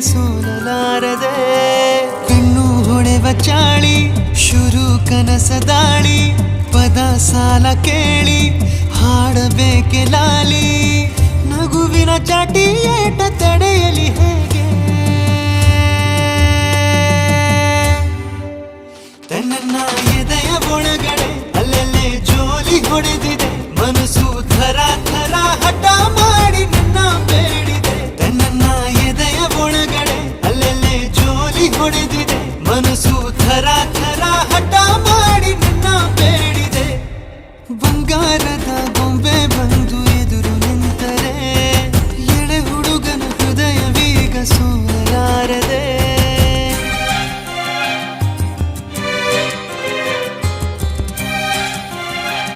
ಸೋಲಲಾರದೆ ಕಣ್ಣು ಹೊಳೆವ ಚಾಳಿ ಶುರು ಕನಸದಾಳಿ ಪದ ಸಾಲ ಕೇಳಿ ಹಾಡಬೇಕೆ ಲಾಲಿ ನಗುವಿನ ಚಾಟಿ ಏಟ ತಡೆಯಲಿ ಹೇಗೆ ತನ್ನ ಎದೆಯ ಒಳಗಡೆ ಅಲ್ಲೆಲ್ಲೇ ಜೋಲಿ ಹೊಡೆದಿದೆ ಮನಸ್ಸು ಥರ ಥರ ಹಠ ಮಾಡಿ ನನ್ನ ಬೇಡಿದೆ ತನ್ನ ಎದೆಯ ಒಳಗಡೆ ಅಲ್ಲೆಲ್ಲೇ ಜೋಲಿ ಹೊಡೆದಿದೆ ಮನಸ್ಸು ಥರ ಥರ ಹಠ ಮಾಡಿ ನನ್ನ ಬೇಡಿದೆ ಬಂಗಾರದ ಗೊಂಬೆ ಬಂದು